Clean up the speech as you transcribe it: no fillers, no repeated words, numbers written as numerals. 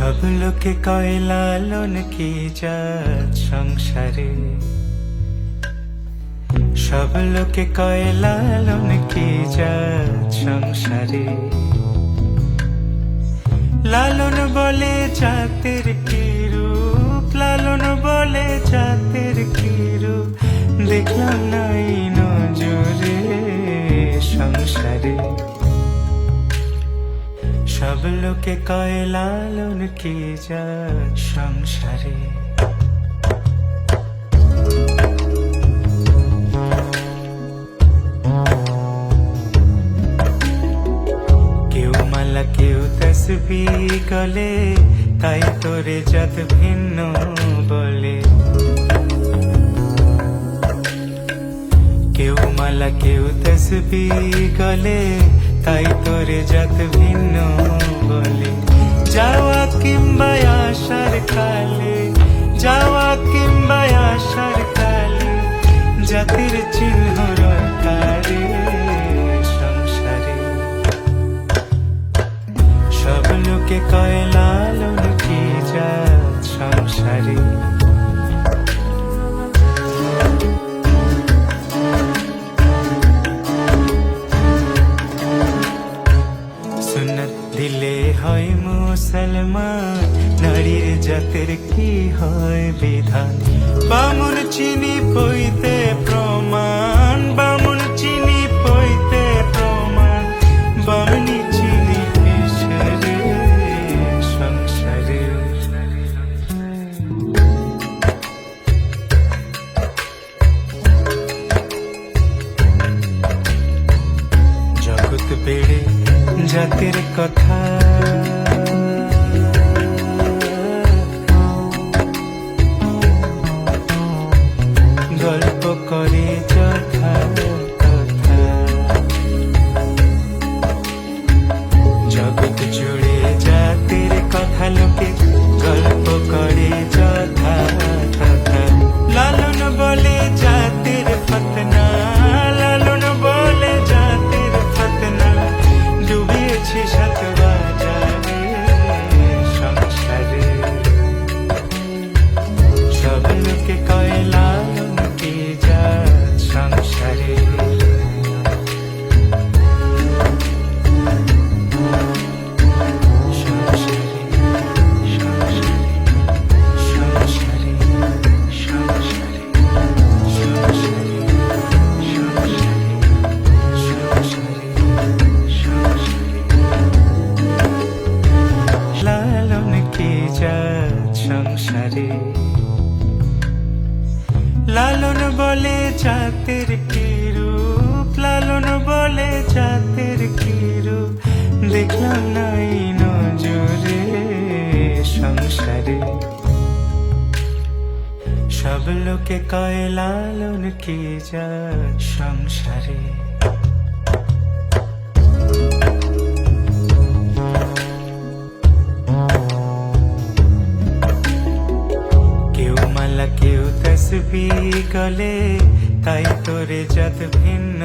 সব লোকে কয় লালন কি জাত সংসারে, সব লোকে কয় লালন কি জাত সংসারে। লালন বলে জাতের কি রূপ, লালন বলে জাতের কি রূপ, দেখলাম নাই নজরে সংসারে। সব লোকে কয় লালন কি জাত সংসারে। কেউ মালা কেউ তসবিহ গলে, তাই তোরে জাত ভিন্ন বলে। কেউ মালা কেউ তসবিহ গলে, তাই তোরে জাত ভিন্ন বলে। যাওয়া কিংবা আসার কালে, যাওয়া কিংবা আসার কালে, জাতির চিহ্ন রটারে সংসারে। সব লোকে কয় লালন কি জাত সংসারে। সুন্নত দিলে হয় মুসলমান, নারীর জাতের কি হয় বিধান। বামুন চিনি পইতে প্রমাণ, বামুন চিনি পইতে প্রমাণ, বামনি চিনি পেশারে সংসারে। জগৎ বেড়ে জাতের কথা, গল্প করে যথা কথা। জগৎ জুড়ে জাতের কথা লোকে গল্প করে যথা কথা। লালন বলে জাতের ফতনা, লালন বলে জাতের ফতনা, ডুবিয়েছে শত বাজারে সংসারে। সব লোকে কয় লালন কি জাত সংসারে। লালন কি জাত সংসারে। লালন বলে জাতের কি রূপ, লালন বলে জাতের কি রূপ, দেখলাম নাই নজরে সংসারে। সব লোকে কয় লালন কি জাত সংসারে। কেউ মালা কেউ তসবিহ গলে, তাই তোরে জাত ভিন্ন